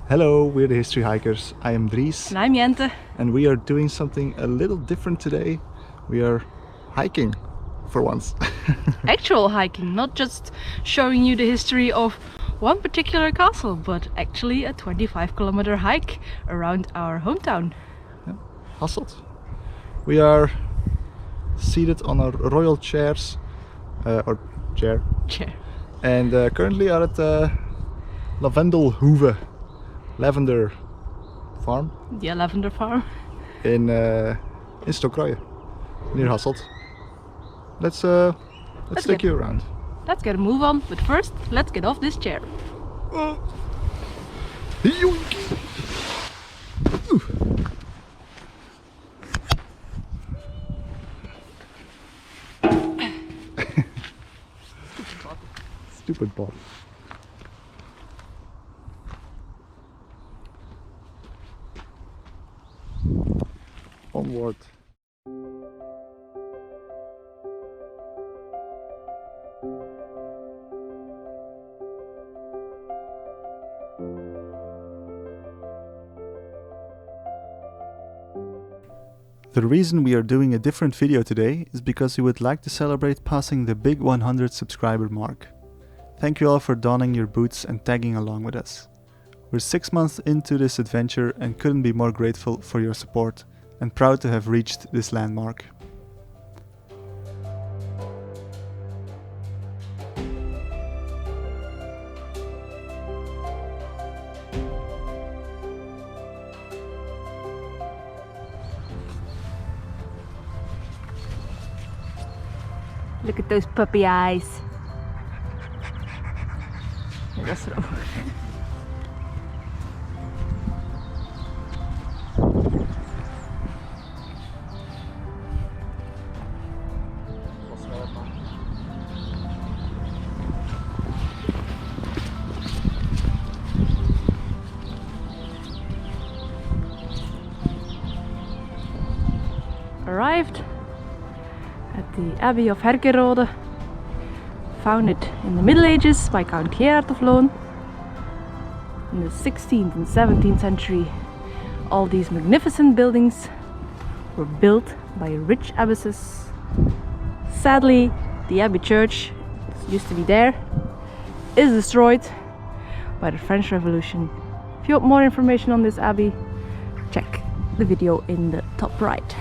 Hello, we're the History Hikers. I am Dries. And I'm Jente. And we are doing something a little different today. We are hiking for once. Actual hiking, not just showing you the history of one particular castle, but actually a 25-kilometer hike around our hometown. Yeah, Hasselt. We are seated on our royal chairs, or chair. And currently are at Lavender farm. Yeah, lavender farm. In Stokroye, near Hasselt. Let's take you around. Let's get a move on, but first, let's get off this chair. Stupid bot. Onward. The reason we are doing a different video today is because we would like to celebrate passing the big 100 subscriber mark. Thank you all for donning your boots and tagging along with us. We're 6 months into this adventure and couldn't be more grateful for your support and proud to have reached this landmark. Look at those puppy eyes. That's wrong. Arrived at the Abbey of Herkenrode, founded in the Middle Ages by Count Gerard of Loon. In the 16th and 17th century, all these magnificent buildings were built by rich abbesses. Sadly, the Abbey Church, that used to be there, is destroyed by the French Revolution. If you want more information on this abbey, check the video in the top right.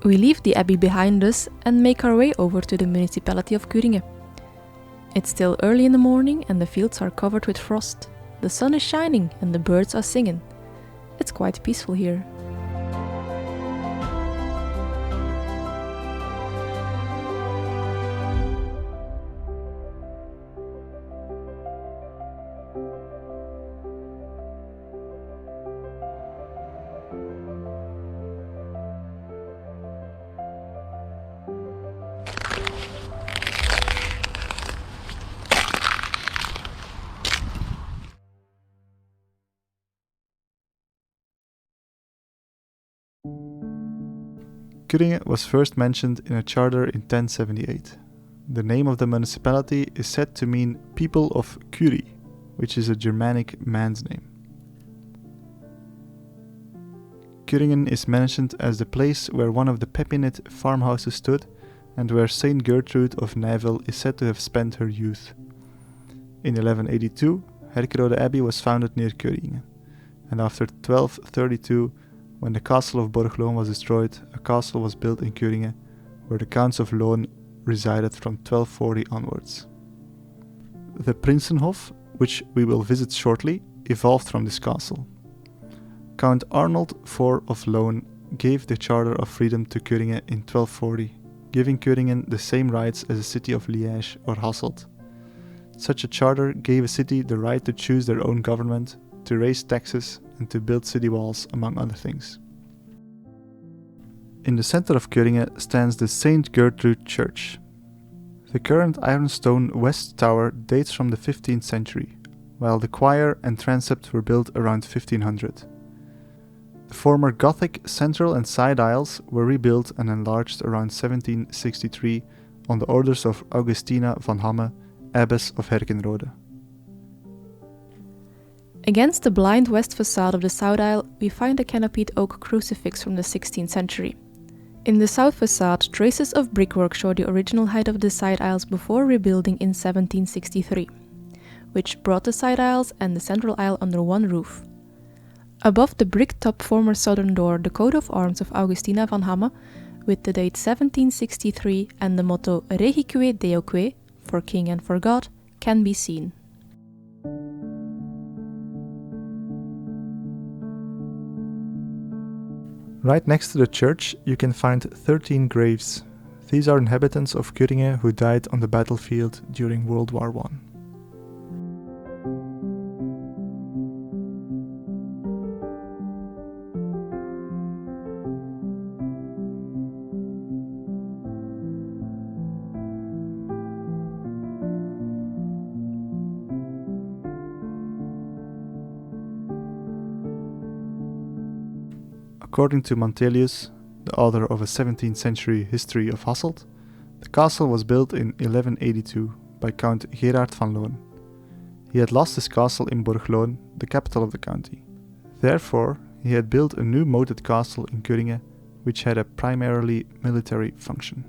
We leave the abbey behind us and make our way over to the Municipality of Kuringen. It's still early in the morning and the fields are covered with frost. The sun is shining and the birds are singing. It's quite peaceful here. Kuringen was first mentioned in a charter in 1078. The name of the municipality is said to mean people of Curie, which is a Germanic man's name. Kuringen is mentioned as the place where one of the Pepinid farmhouses stood and where Saint Gertrude of Nijvel is said to have spent her youth. In 1182, Herkenrode Abbey was founded near Kuringen, and after 1232, when the castle of Borgloon was destroyed, a castle was built in Kuringen, where the counts of Loon resided from 1240 onwards. The Prinsenhof, which we will visit shortly, evolved from this castle. Count Arnold IV of Loon gave the Charter of Freedom to Kuringen in 1240, giving Kuringen the same rights as the city of Liège or Hasselt. Such a charter gave a city the right to choose their own government, to raise taxes, and to build city walls, among other things. In the center of Kuringen stands the St. Gertrude Church. The current ironstone west tower dates from the 15th century, while the choir and transept were built around 1500. The former Gothic central and side aisles were rebuilt and enlarged around 1763 on the orders of Augustina van Hamme, Abbess of Herkenrode. Against the blind west facade of the south aisle, we find a canopied oak crucifix from the 16th century. In the south facade, traces of brickwork show the original height of the side aisles before rebuilding in 1763, which brought the side aisles and the central aisle under one roof. Above the brick-top former southern door, the coat of arms of Augustina van Hamme, with the date 1763 and the motto Regique Deoque, for king and for God, can be seen. Right next to the church, you can find 13 graves. These are inhabitants of Kuringen who died on the battlefield during World War I. According to Montelius, the author of a 17th century history of Hasselt, the castle was built in 1182 by Count Gerard van Loon. He had lost his castle in Borgloon, the capital of the county. Therefore, he had built a new moated castle in Kuringen, which had a primarily military function.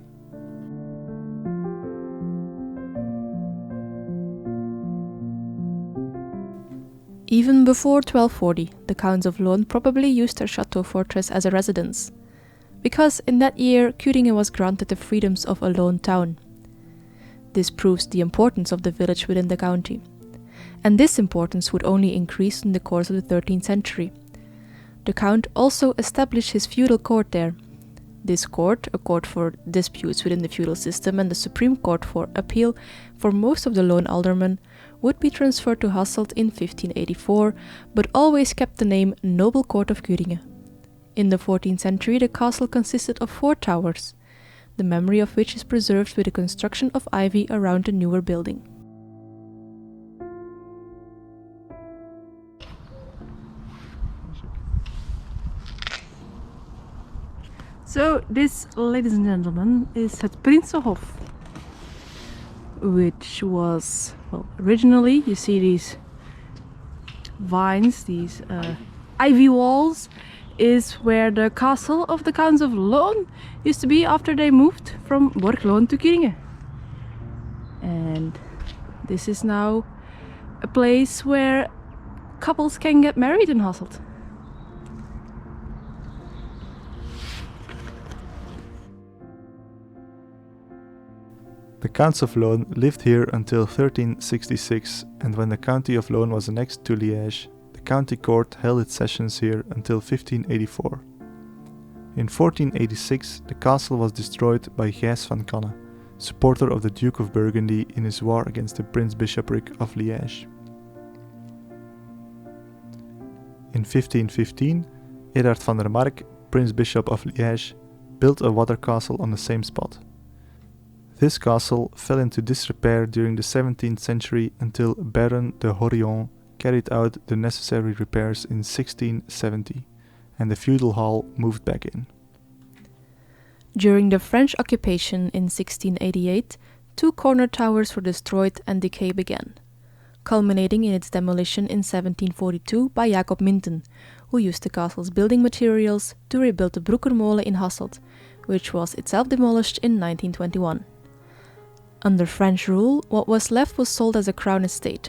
Even before 1240, the Counts of Loon probably used their chateau fortress as a residence, because in that year Kuringen was granted the freedoms of a Loon town. This proves the importance of the village within the county, and this importance would only increase in the course of the 13th century. The Count also established his feudal court there. This court, a court for disputes within the feudal system and the Supreme Court for appeal for most of the Loon aldermen, would be transferred to Hasselt in 1584, but always kept the name Noble Court of Kuringen. In the 14th century, the castle consisted of 4 towers, the memory of which is preserved with the construction of ivy around the newer building. So this, ladies and gentlemen, is at Prinsenhof, which was, well, originally, you see these vines, these ivy walls, is where the castle of the Counts of Loon used to be after they moved from Borgloon to Kuringen. And this is now a place where couples can get married in Hasselt. The Counts of Loon lived here until 1366, and when the county of Loon was annexed to Liège, the county court held its sessions here until 1584. In 1486, the castle was destroyed by Gijs van Canne, supporter of the Duke of Burgundy in his war against the Prince-Bishopric of Liège. In 1515, Edard van der Mark, Prince-Bishop of Liège, built a water castle on the same spot. This castle fell into disrepair during the 17th century until Baron de Horion carried out the necessary repairs in 1670, and the feudal hall moved back in. During the French occupation in 1688, 2 corner towers were destroyed and decay began, culminating in its demolition in 1742 by Jacob Minten, who used the castle's building materials to rebuild the Broekermolen in Hasselt, which was itself demolished in 1921. Under French rule, what was left was sold as a crown estate.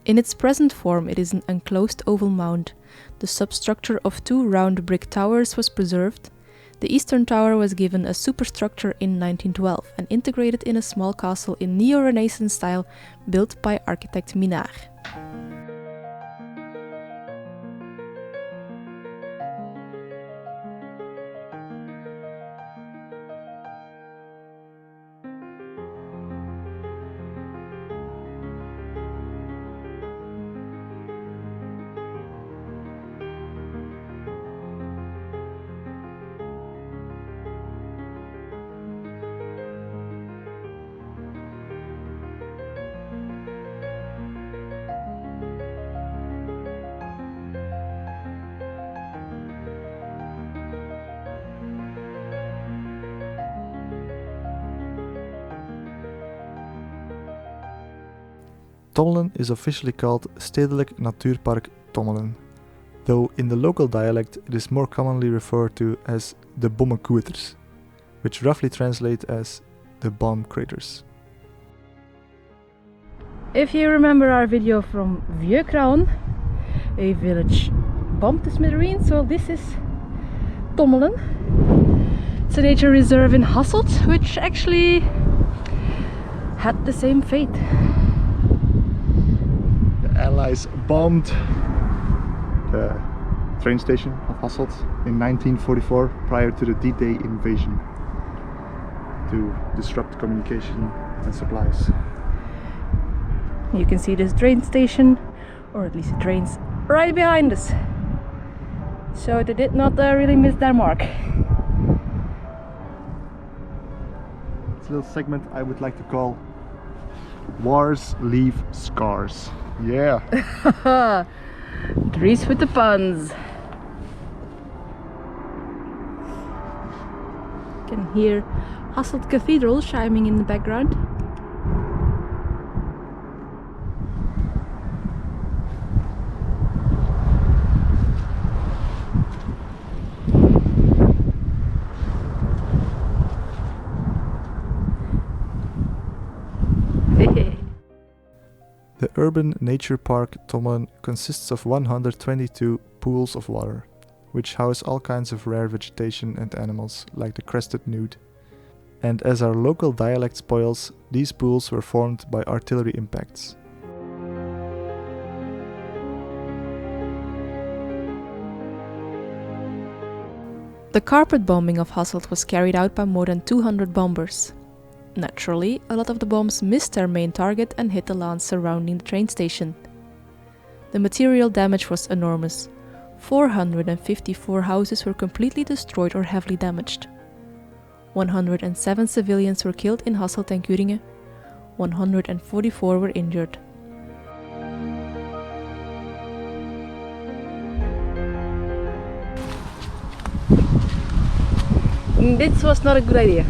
In its present form, it is an enclosed oval mound. The substructure of 2 round brick towers was preserved. The eastern tower was given a superstructure in 1912 and integrated in a small castle in Neo-Renaissance style built by architect Minard. Tommelen is officially called Stedelijk Natuurpark Tommelen, though in the local dialect it is more commonly referred to as the Bommenkoeters, which roughly translate as the bomb craters. If you remember our video from Vieux-Kraon, a village bombed to smithereens, well, this is Tommelen. It's a nature reserve in Hasselt, which actually had the same fate. The Allies bombed the train station of Hasselt in 1944 prior to the D-Day invasion to disrupt communication and supplies. You can see this train station, or at least the trains, right behind us. So they did not really miss their mark. This little segment I would like to call Wars Leave Scars. Yeah! Dries with the puns. You can hear Hasselt Cathedral chiming in the background. The urban nature park Tommelen consists of 122 pools of water, which house all kinds of rare vegetation and animals, like the crested newt. And as our local dialect spoils, these pools were formed by artillery impacts. The carpet bombing of Hasselt was carried out by more than 200 bombers. Naturally, a lot of the bombs missed their main target and hit the lands surrounding the train station. The material damage was enormous. 454 houses were completely destroyed or heavily damaged. 107 civilians were killed in Hasselt and Kuringen. 144 were injured. This was not a good idea.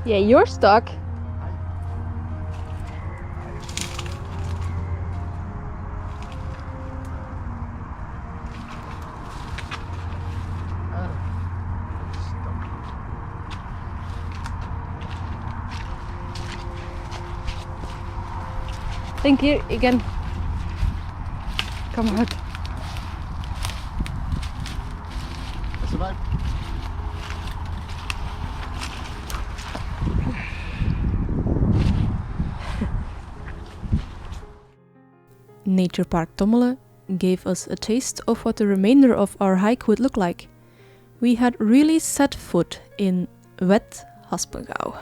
Yeah, you're stuck. Think here again. Come out. Survive. Nature Park Tommelen gave us a taste of what the remainder of our hike would look like. We had really set foot in wet Haspengouw.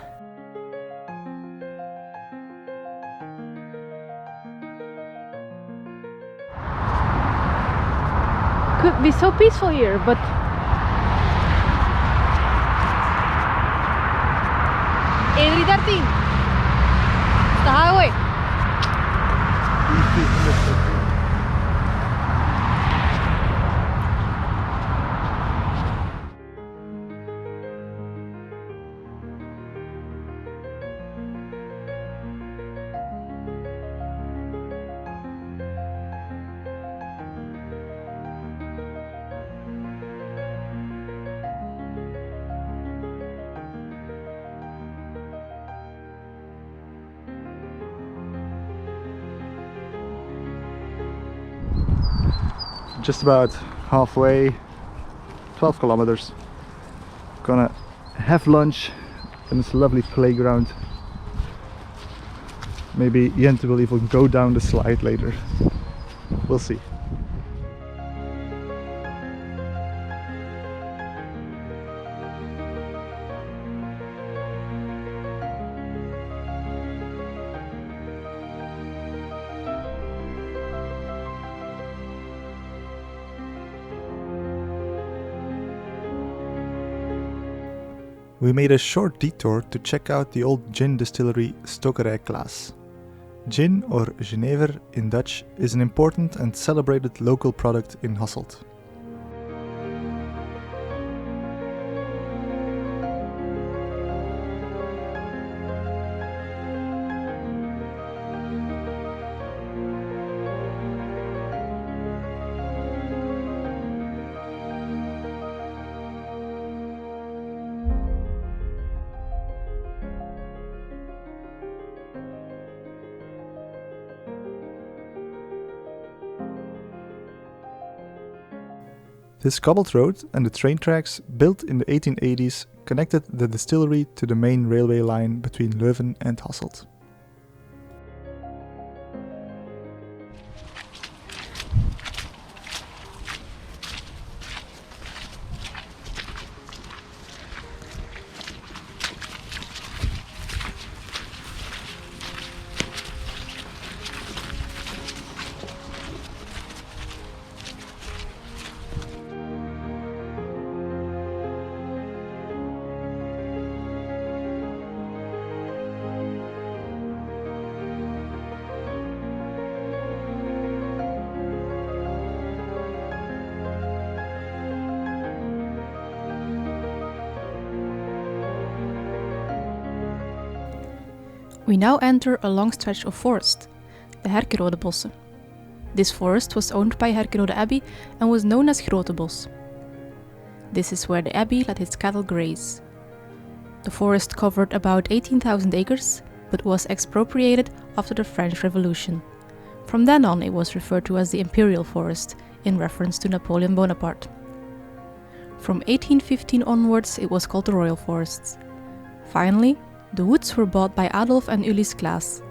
Could be so peaceful here, but E313, the highway. Just about halfway, 12 kilometers. Gonna have lunch in this lovely playground. Maybe Jente will even go down the slide later. We'll see. We made a short detour to check out the old gin distillery Stokerij Klaas. Gin, or Genever in Dutch, is an important and celebrated local product in Hasselt. This cobbled road and the train tracks, built in the 1880s, connected the distillery to the main railway line between Leuven and Hasselt. We now enter a long stretch of forest, the Herkenrode bossen. This forest was owned by Herkenrode Abbey and was known as Grote Bos. This is where the abbey let its cattle graze. The forest covered about 18,000 acres, but was expropriated after the French Revolution. From then on, it was referred to as the Imperial Forest, in reference to Napoleon Bonaparte. From 1815 onwards, it was called the Royal Forests. Finally, the woods were bought by Adolf and Ulysse Klaas.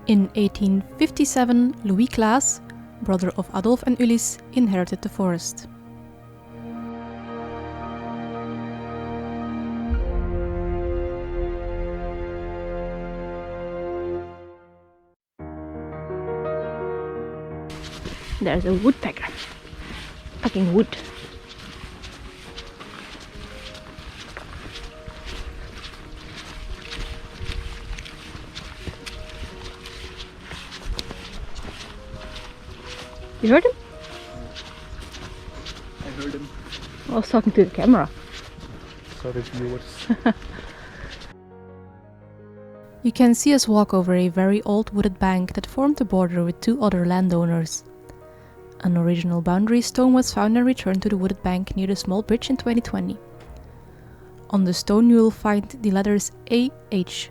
In 1857, Louis Klaas, brother of Adolf and Ulysse, inherited the forest. There's a woodpecker pecking wood. You heard him? I heard him. I was talking to the camera. So did viewers. You can see us walk over a very old wooded bank that formed the border with two other landowners. An original boundary stone was found and returned to the wooded bank near the small bridge in 2020. On the stone you will find the letters AH,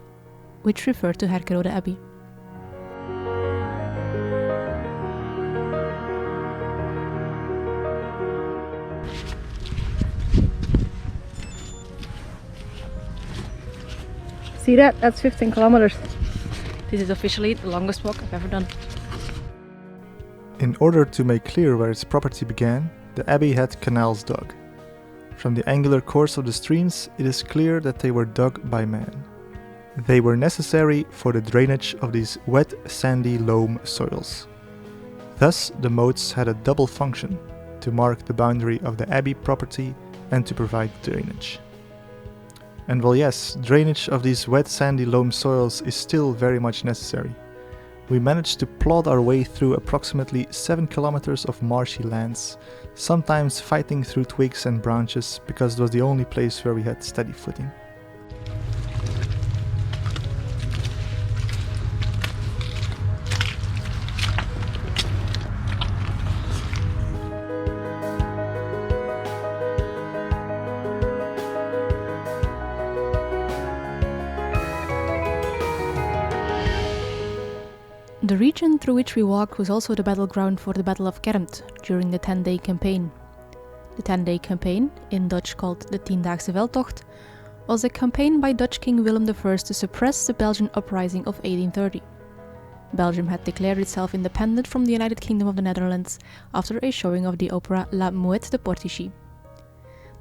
which refer to Herkenrode Abbey. See that? That's 15 kilometers. This is officially the longest walk I've ever done. In order to make clear where its property began, the abbey had canals dug. From the angular course of the streams, it is clear that they were dug by man. They were necessary for the drainage of these wet, sandy loam soils. Thus, the moats had a double function, to mark the boundary of the abbey property and to provide drainage. And well, yes, drainage of these wet, sandy loam soils is still very much necessary. We managed to plod our way through approximately 7 kilometers of marshy lands, sometimes fighting through twigs and branches because it was the only place where we had steady footing. The region through which we walked was also the battleground for the Battle of Kermt during the 10-day campaign. The 10-day campaign, in Dutch called the Tiendaagse Veldtocht, was a campaign by Dutch King Willem I to suppress the Belgian uprising of 1830. Belgium had declared itself independent from the United Kingdom of the Netherlands after a showing of the opera La Muette de Portichy.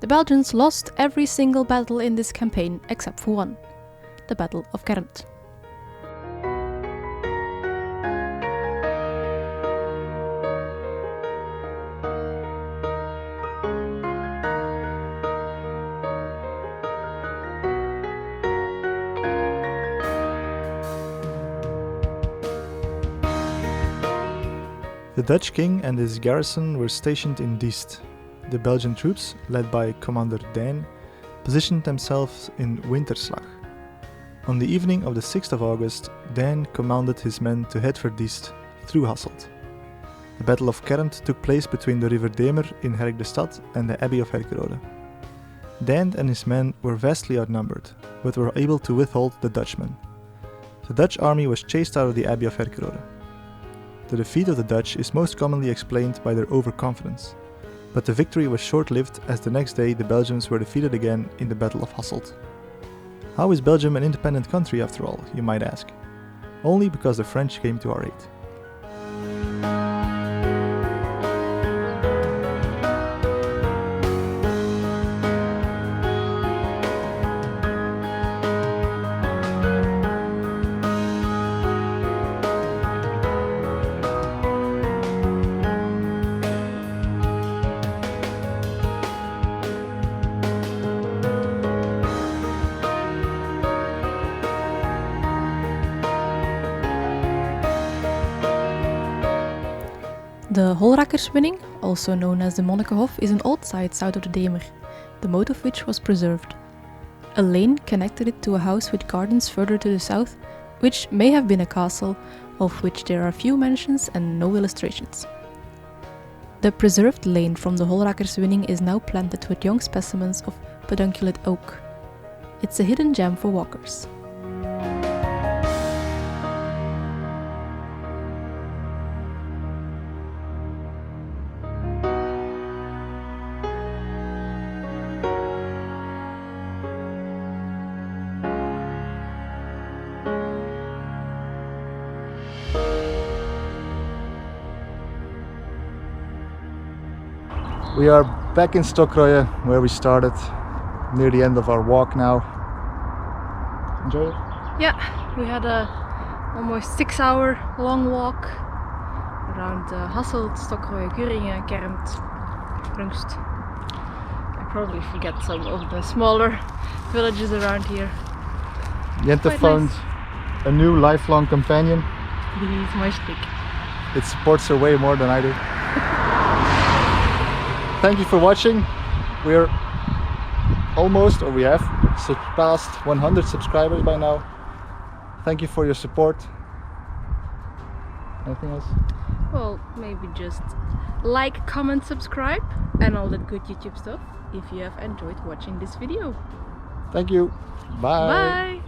The Belgians lost every single battle in this campaign except for one, the Battle of Kermt. The Dutch king and his garrison were stationed in Diest. The Belgian troops, led by Commander Dijn, positioned themselves in Winterslag. On the evening of the 6th of August, Dijn commanded his men to head for Diest, through Hasselt. The Battle of Kermt took place between the river Demer in Herk-de-Stad and the Abbey of Herkenrode. Dijn and his men were vastly outnumbered, but were able to withhold the Dutchmen. The Dutch army was chased out of the Abbey of Herkenrode. The defeat of the Dutch is most commonly explained by their overconfidence, but the victory was short-lived as the next day the Belgians were defeated again in the Battle of Hasselt. How is Belgium an independent country after all, you might ask? Only because the French came to our aid. The Holrakkerswinning, also known as the Monnikenhof, is an old site south of the Demer, the moat of which was preserved. A lane connected it to a house with gardens further to the south, which may have been a castle, of which there are few mentions and no illustrations. The preserved lane from the Holrakkerswinning is now planted with young specimens of pedunculate oak. It's a hidden gem for walkers. We are back in Stokroje, where we started, near the end of our walk now. Enjoy it? Yeah, we had a almost 6-hour long walk around Hasselt, Stokroje, Kuringen, Kermt, Rungst. I probably forget some of the smaller villages around here. Jente found a new lifelong companion. He's my stick. It supports her way more than I do. Thank you for watching. We're almost, or we have surpassed 100 subscribers by now. Thank you for your support. Anything else? Well, maybe just like, comment, subscribe and all that good YouTube stuff if you have enjoyed watching this video. Thank you. Bye. Bye!